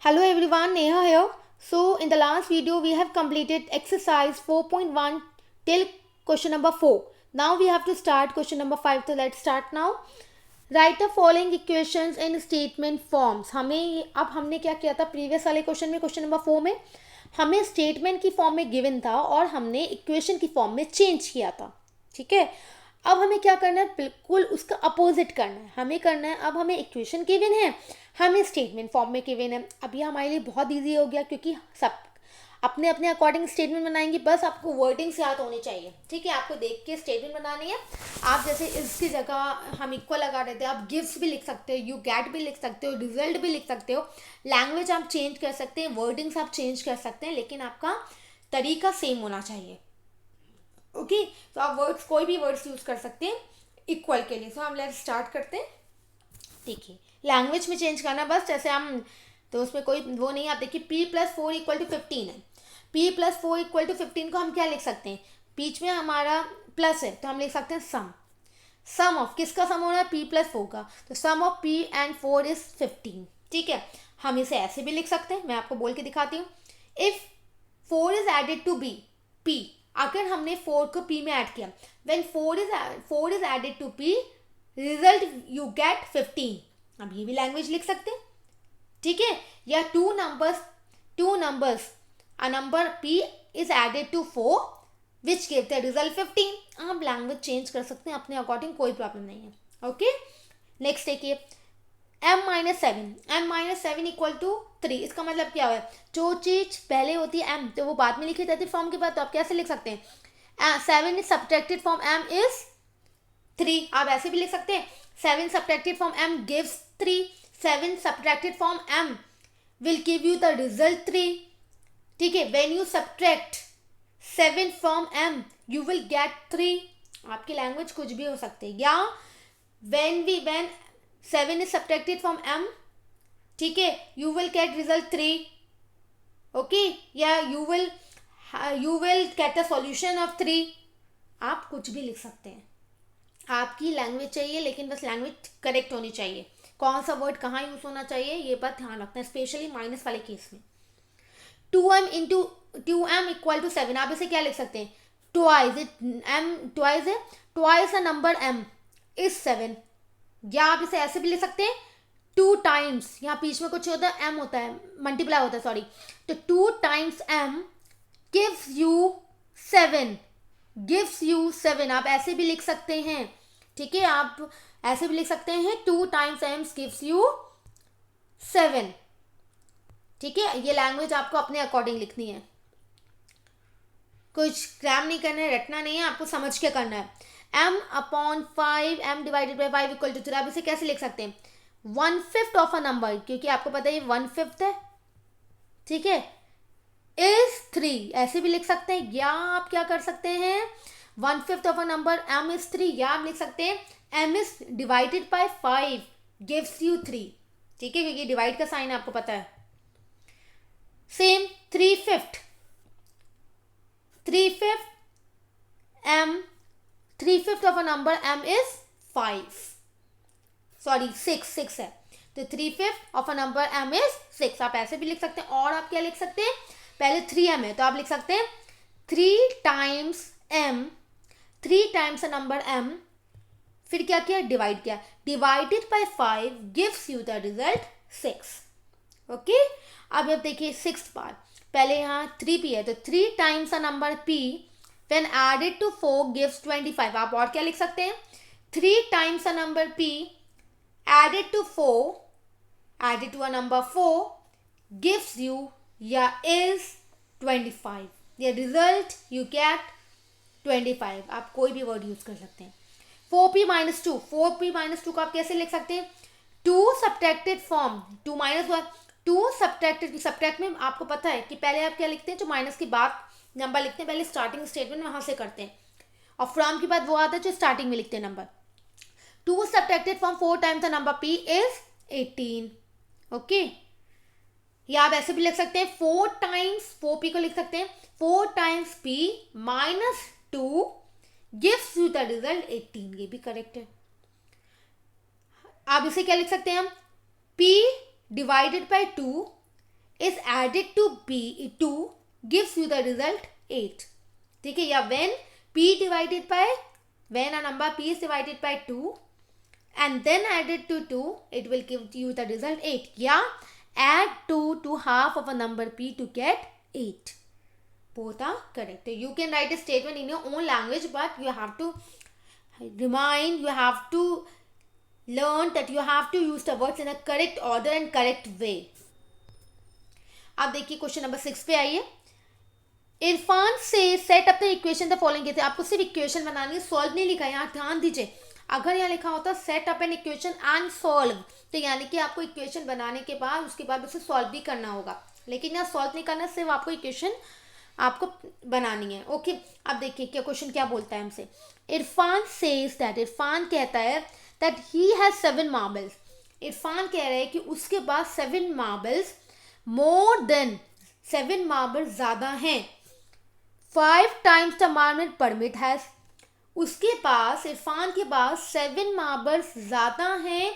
Hello everyone, Neha here. So in the last video we have completed exercise 4.1 till question number 4. Now we have to start question number 5. So let's start now. Write the following equations in statement forms. हमने क्या किया था previous वाले question में, question number 4 में हमें statement की form में गिवन था और हमने इक्वेशन की फॉर्म में चेंज किया था. ठीक है, अब हमें क्या करना है, बिल्कुल उसका अपोजिट करना है. हमें करना है, अब हमें इक्वेशन गिवन है, हमें स्टेटमेंट फॉर्म में गिवन है. अब ये हमारे लिए बहुत इजी हो गया क्योंकि सब अपने अपने अकॉर्डिंग स्टेटमेंट बनाएंगे. बस आपको वर्डिंग्स याद होनी चाहिए. ठीक है, आपको देख के स्टेटमेंट बनानी है. आप जैसे इसकी जगह हम इक्वल लगा रहे थे, आप गिव्स भी लिख सकते हो, यू गेट भी लिख सकते हो, रिजल्ट भी लिख सकते हो. लैंग्वेज आप चेंज कर सकते हैं, वर्डिंग्स आप चेंज कर सकते हैं, लेकिन आपका तरीका सेम होना चाहिए. ओके, तो आप वर्ड्स कोई भी वर्ड्स यूज कर सकते हैं इक्वल के लिए. सो हम लेट्स स्टार्ट करते हैं. देखिए, लैंग्वेज में चेंज करना बस, जैसे हम तो उसमें कोई वो नहीं. आप देखिए p+4 = 15 है. p+4 = 15 को हम क्या लिख सकते हैं, बीच में हमारा प्लस है तो हम लिख सकते हैं सम ऑफ, किसका सम होना है, p+4 का. तो सम ऑफ p and 4 is 15. ठीक है, हम इसे ऐसे भी लिख सकते हैं, मैं आपको बोल के दिखाती हूँ. If 4 is added to p, अगर हमने 4 को p में ऐड किया, when 4 is added to p, result you get 15. अब ये भी लैंग्वेज लिख सकते हैं. ठीक है, या two numbers a number p is added to 4 which give the result 15. आप लैंग्वेज चेंज कर सकते हैं अपने अकॉर्डिंग, कोई प्रॉब्लम नहीं है. ओके, नेक्स्ट देखिए, m-7 इक्वल टू 3. इसका मतलब क्या है, जो चीज पहले होती है m तो वो बाद में लिखी जाती है फॉर्म के बाद. तो आप कैसे लिख सकते हैं, 7 is subtracted from m is 3. आप ऐसे भी लिख सकते हैं, 7 subtracted from m gives 3. 7 subtracted from m will give you the result 3. ठीक है, when you subtract 7 from m you will get 3. आपकी लैंग्वेज कुछ भी हो सकती है. या when 7 is subtracted from m, ठीक है, you will get result 3. Okay, या you will get the solution of 3. आप कुछ भी लिख सकते हैं. आपकी लैंग्वेज चाहिए, लेकिन बस लैंग्वेज करेक्ट होनी चाहिए. कौन सा वर्ड कहाँ यूज होना चाहिए ये बात ध्यान रखना है, स्पेशली माइनस वाले केस में. 2m = 7. आप इसे क्या लिख सकते हैं, ट्वाइस है, twice a number m is 7. या आप इसे ऐसे भी लिख सकते हैं, 2 टाइम्स, यहाँ बीच में कुछ होता है m होता है, मल्टीप्लाई होता है, सॉरी. तो 2 टाइम्स m गिव्स यू 7. आप ऐसे भी लिख सकते हैं. ठीक है, आप ऐसे भी लिख सकते हैं, 2 टाइम्स m गिव्स यू 7. ठीक है, ये लैंग्वेज आपको अपने अकॉर्डिंग लिखनी है, कुछ ग्राम नहीं करना है, रटना नहीं है, आपको समझ के करना है. m/5 m / 5 = 3. आप इसे कैसे लिख सकते हैं, 1/5 ऑफ अ नंबर, क्योंकि आपको पता है ये 1/5 है. ठीक है, इज 3 ऐसे भी लिख सकते हैं. या आप क्या कर सकते हैं, 1/5 of a number m is 3. या आप लिख सकते हैं m is divided by 5 gives you 3. ठीक है, क्योंकि डिवाइड का साइन आपको पता है. Same 3/5 of a number m is 5, sorry 6 है. तो 3/5 of a number m is 6. आप ऐसे भी लिख सकते हैं. और आप क्या लिख सकते हैं, पहले 3m है तो आप लिख सकते हैं 3 टाइम्स अ नंबर m, फिर क्या किया, डिवाइड किया, divided by 5 gives you the result 6. Okay, अब देखिए 6th पार्ट. पहले यहाँ 3p है तो 3 times a number p when added to 4 gives 25. आप और क्या लिख सकते हैं, 3 times a number p added to a number 4 gives you या इज 25. या रिजल्ट यू गेट 25. आप कोई भी वर्ड यूज कर सकते हैं. 4p - 2 को आप कैसे लिख सकते हैं, 2 सब्ट्रैक्टेड फ्रॉम 2 - 1. 2 सब्ट्रैक्ट में आपको पता है कि पहले आप क्या लिखते हैं, जो माइनस के बाद नंबर लिखते हैं, पहले स्टार्टिंग स्टेटमेंट वहां से करते हैं, और फ्रॉम के बाद वो आता है जो स्टार्टिंग में लिखते हैं number. 2 subtracted from 4 times the number p is 18. Okay, या आप ऐसे भी लिख सकते हैं, 4p को लिख सकते हैं 4 times p - 2 gives you the result 18. ये भी करेक्ट है. आप इसे क्या लिख सकते हैं हम, p divided by 2 is added to B2 gives you the result 8. ठीक है, या when P divided by, when a number P is divided by 2 and then added to 2, it will give you the result 8. या add 2 to half of a number P to get 8. Both are correct. You can write a statement in your own language, but you have to remind, you have to learn that you have to use the words in a correct order and correct way. अब देखिए question number 6 पे आइए. इरफान से set up the equation the following कहते हैं. आपको सिर्फ equation बनानी है, सॉल्व नहीं लिखा है. यहाँ ध्यान दीजिए, अगर यहाँ लिखा होता set up an equation and solve, तो यानी कि आपको इक्वेशन बनाने के बाद उसके बाद उसे सॉल्व भी करना होगा. लेकिन यहाँ सॉल्व नहीं करना, सिर्फ आपको इक्वेशन आपको बनानी है. ओके, अब देखिए क्या क्वेश्चन क्या बोलता है हमसे. इरफान सेज दैट, इरफान कहता है that he has 7 marbles. Irfan कह रहे हैं कि उसके पास 7 मार्बल्स, मोर देन 7 मार्बल्स ज़्यादा हैं. 5 times the marble permit has. उसके पास, इरफान के पास 7 मार्बल्स ज़्यादा हैं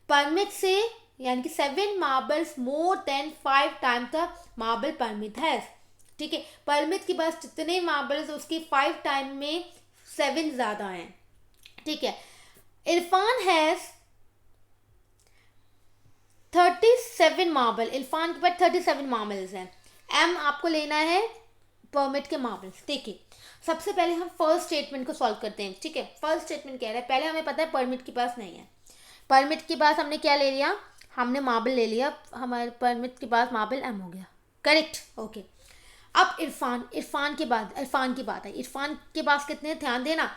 परमिट से, यानी कि 7 marbles more than 5 times the marble permit has. ठीक है, परमिट के पास जितने मार्बल्स उसके 5 टाइम में 7 ज़्यादा हैं. ठीक है, इरफान हैज़ 37 मार्बल. इरफान के पास 37 मार्बल्स हैं. एम आपको लेना है परमिट के मार्बल्स. देखिए, सबसे पहले हम फर्स्ट स्टेटमेंट को सॉल्व करते हैं. ठीक है, फर्स्ट स्टेटमेंट कह रहा है, पहले हमें पता है परमिट के पास नहीं है. परमिट के पास हमने क्या ले लिया, हमने मार्बल ले लिया, हमारे परमिट के पास मार्बल एम हो गया. करेक्ट. ओके, अब इरफान की बात है. इरफान के पास कितने, ध्यान देना,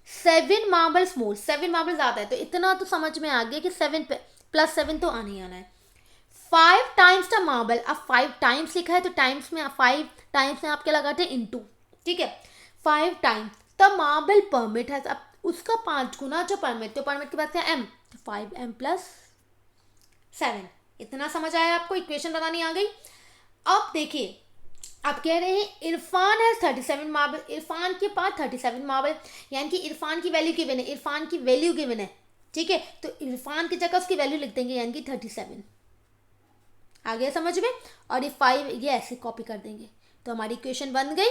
7 मार्बल्स मोर, 7 मार्बल्स आता है. तो इतना तो समझ में आ गया कि 7 प्लस 7 तो आने ही आना है. 5 टाइम्स द मार्बल. अब 5 टाइम्स लिखा है तो टाइम्स में 5 टाइम्स में आप क्या लगाते हैं, इनटू. ठीक है, 5 टाइम्स द मार्बल परमिट है. अब उसका 5 गुना जो परमिट, तो परमिट के बाद क्या, एम, तो 5m प्लस 7. इतना समझ आया आपको, इक्वेशन बनानी आ गई. अब देखिए, आप कह रहे हैं इरफान है 37 मार्बल. इरफान के पास 37 मार्बल, यानी कि इरफान की वैल्यू गिवन है, इरफान की वैल्यू गिवन है. ठीक है, तो इरफान की जगह उसकी वैल्यू लिख देंगे, यानी कि 37. आ गया समझ में. और ये 5 ये ऐसे कॉपी कर देंगे, तो हमारी इक्वेशन बन गई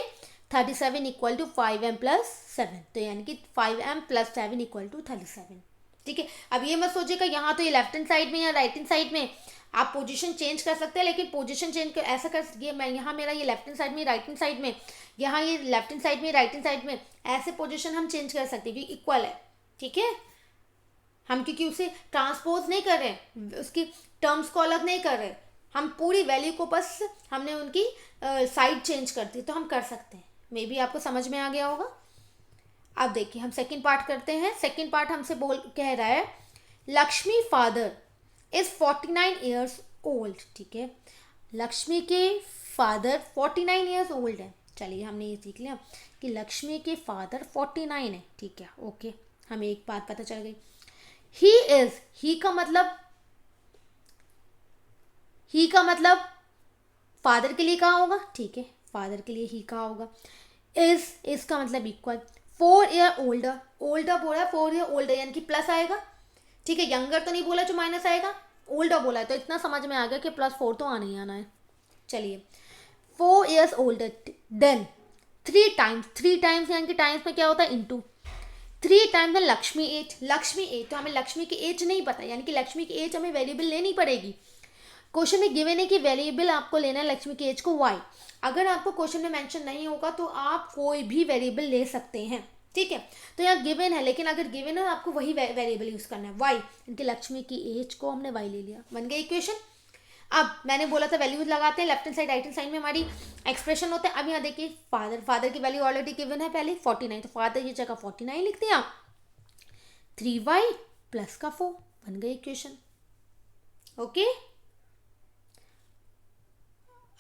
37 इक्वल टू 5m प्लस 7. तो यानी कि 5m प्लस 7 इक्वल टू 37. ठीक है, अब ये मत सोचिएगा यहाँ तो ये लेफ्ट हैंड साइड में या राइट हैंड साइड में, आप पोजीशन चेंज कर सकते हैं. लेकिन पोजीशन चेंज कर ऐसा कर, ये मैं यहाँ मेरा ये लेफ्ट हैंड साइड में, राइट हैंड साइड में, यहाँ ये लेफ्ट हैंड साइड में, राइट हैंड साइड में, ऐसे पोजीशन हम चेंज कर सकते हैं क्योंकि इक्वल है. ठीक है, हम क्योंकि उसे ट्रांसपोज नहीं कर रहे, उसकी टर्म्स को अलग नहीं कर रहे, हम पूरी वैल्यू को बस हमने उनकी साइड चेंज कर दी, तो हम कर सकते हैं. मे बी आपको समझ में आ गया होगा. अब देखिए हम सेकेंड पार्ट करते हैं. सेकेंड पार्ट हमसे कह रहा है Lakshmi father is 49 years old. ठीक है, लक्ष्मी के फादर 49 ईयर्स ओल्ड है. चलिए हमने ये सीख लिया कि लक्ष्मी के फादर 49 है. ठीक है, ओके, हमें एक बात पता चल गई. ही का मतलब फादर के लिए कहा होगा. ठीक है, फादर के लिए ही कहा होगा. इज का मतलब इक्वल. 4 ईयर ओल्डर, ओल्डर बोला 4 ईयर ओल्डर, यानी कि प्लस आएगा. ठीक है, यंगर तो नहीं बोला जो माइनस आएगा, ओल्डर बोला है, तो इतना समझ में आ गया कि +4 तो आना ही आना है. चलिए, 4 ईयर्स ओल्डर, देन 3 टाइम्स यानी कि टाइम्स में क्या होता है, इनटू. 3 टाइम्स लक्ष्मी एज, तो हमें लक्ष्मी की एज नहीं पता, यानी कि लक्ष्मी की एज हमें वेरिएबल लेनी पड़ेगी. क्वेश्चन में गिवन है कि वेरिएबल आपको लेना है लक्ष्मी की एज को y. अगर आपको क्वेश्चन में मेंशन नहीं होगा तो आप कोई भी वेरिएबल ले सकते हैं. ठीक है, तो यहाँ गिवन है, लेकिन अगर गिवन है आपको वही वेरिएबल यूज करना है, y. इनकी लक्ष्मी की एज को हमने y ले लिया, बन गई इक्वेशन. अब मैंने बोला था वैल्यूज लगाते हैं, left hand side right hand side में हमारी एक्सप्रेशन होते हैं. अब यहाँ देखिए फादर की वैल्यू ऑलरेडी गिवन है पहले 49, तो फादर की जगह 49 लिखते हैं. 3y प्लस का 4, बन गई इक्वेशन. ओके,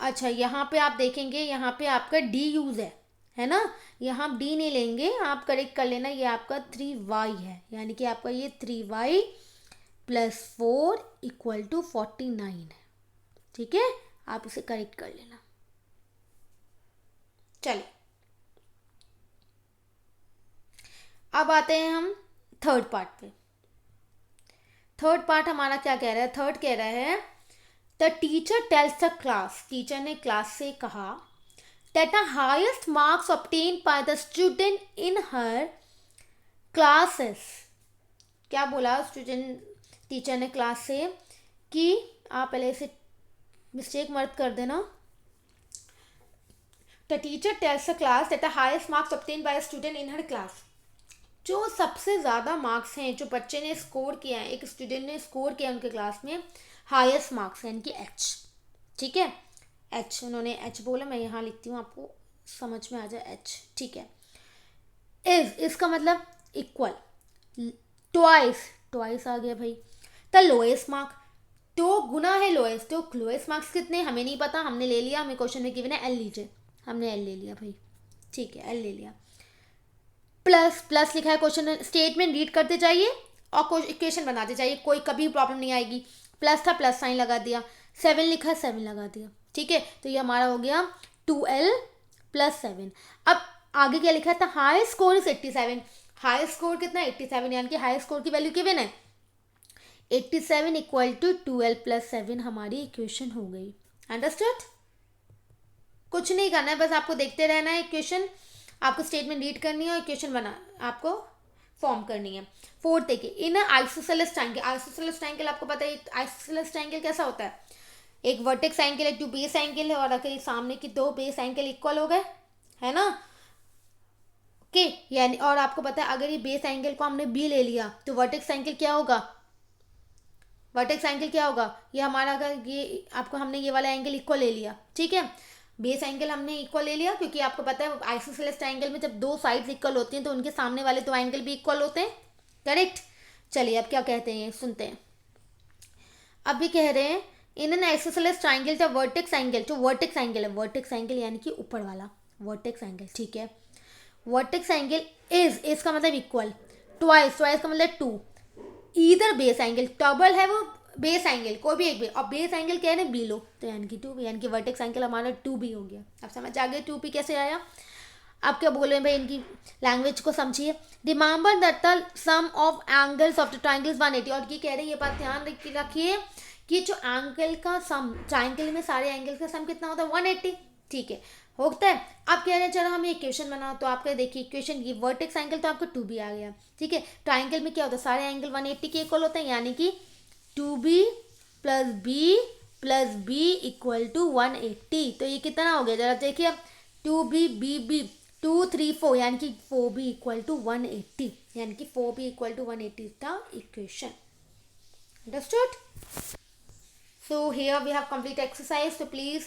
अच्छा यहाँ पे आप देखेंगे, यहाँ पे आपका d यूज है ना, यहाँ आप d नहीं लेंगे, आप करेक्ट कर लेना, ये आपका 3y है, यानी कि आपका ये 3y प्लस 4 इक्वल टू 49 है. ठीक है, आप इसे करेक्ट कर लेना. चलिए, अब आते हैं हम थर्ड पार्ट पे. थर्ड पार्ट हमारा क्या कह रहा है, थर्ड कह रहा है the the teacher tells the class, teacher ने क्लास से कहा, that the highest marks obtained by the student in her classes, क्या बोला स्टूडेंट टीचर ने क्लास से कि आप पहले से मिस्टेक मत कर देना. The teacher tells the class that the highest marks obtained by a student in her class, जो सबसे ज़्यादा मार्क्स हैं जो बच्चे ने स्कोर किया है, एक स्टूडेंट ने स्कोर किया उनके क्लास में, हाईएस्ट मार्क्स यानी कि एच. ठीक है, एच उन्होंने एच बोला, मैं यहाँ लिखती हूँ आपको समझ में आ जाए एच. ठीक है, इज, इसका मतलब इक्वल, ट्वाइस, ट्वाइस आ गया भाई. द लोएस्ट मार्क, तो गुना है लोएस्ट, तो लोएस्ट मार्क्स कितने हमें नहीं पता, हमने ले लिया, हमें क्वेश्चन में गिवन है एल लीजिए, हमने एल ले लिया भाई. ठीक है, एल ले लिया. प्लस, प्लस लिखा है क्वेश्चन, स्टेटमेंट रीड करते जाइए और इक्वेशन बनाते जाइए, कोई कभी प्रॉब्लम नहीं आएगी. प्लस था, प्लस साइन लगा दिया. 7 लिखा है, 7 लगा दिया. ठीक है, तो ये हमारा हो गया 2L + 7. अब आगे क्या लिखा था, high score is 87. High score कितना, 87, यानी कि हाई स्कोर की वैल्यू गिवन है 87 = 2L + 7 हमारी इक्वेशन हो गई. अंडरस्टूड? कुछ नहीं करना है, बस आपको देखते रहना है इक्वेशन, आपको स्टेटमेंट रीड करनी है और इक्वेशन बना आपको फॉर्म करनी है. 4 देखिए, इन आइसोसेलेस ट्रायंगल, आइसोसेलेस ट्रायंगल आपको पता है आइसोसेलेस ट्रायंगल कैसा होता है, एक वर्टेक्स एंगल है, 2 बेस एंगल है, और अगर सामने की 2 बेस एंगल इक्वल हो गए, है ना. ओके, यानी और आपको पता है अगर ये बेस एंगल को हमने बी ले लिया तो वर्टेक्स एंगल क्या होगा, वर्टेक्स एंगल क्या होगा, ये हमारा, अगर ये आपको हमने ये वाला एंगल इक्वल ले लिया, ठीक है, बेस एंगल हमने इक्वल ले लिया, क्योंकि आपको पता है आइसोसेलेस ट्रायंगल में जब 2 साइड्स इक्वल होती हैं तो उनके सामने वाले 2 एंगल भी इक्वल होते हैं. करेक्ट. चलिए अब क्या कहते हैं सुनते हैं. अब भी कह रहे हैं in an isosceles triangle the vertex angle, जो वर्टेक्स एंगल है, वर्टेक्स एंगल यानी कि ऊपर वाला वर्टेक्स एंगल. ठीक है, वर्टेक्स एंगल इज, इसका मतलब इक्वल, ट्वाइस, ट्वाइस का मतलब 2, ईदर बेस एंगल, डबल है वो बेस एंगल, कोई भी एक बेस, और बेस एंगल क्या है ना, बी लो, तो यानी कि 2B, यानी कि वर्टेक्स एंगल हमारा 2B हो गया. अब समझ आ गया 2P कैसे आया. आप क्या बोल रहे हैं भाई, इनकी लैंग्वेज को समझिए. Remember that the sum of angles of the triangle is 180, और ये कह रहे हैं, ये बात ध्यान रखिए कि जो एंगल का सम, ट्रायंगल में सारे एंगल का सम कितना होता है, 180. ठीक है, होता है. आप कह रहे हैं चलो हम इक्वेशन बनाओ, तो आपका देखिए इक्वेशन की वर्टेक्स एंगल तो आपका 2B आ गया. ठीक है, ट्रायंगल में क्या होता है, सारे एंगल 180 के इक्वल होते हैं, यानी कि 2B + B + B = 180. तो ये कितना हो गया जरा देखिए अब, 2B BB 2 3 4, यानी कि 4B = 180, यानी कि 4B = 180 था equation. Understood? So here we have complete exercise. So please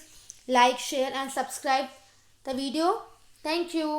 like, share and subscribe the video. Thank you.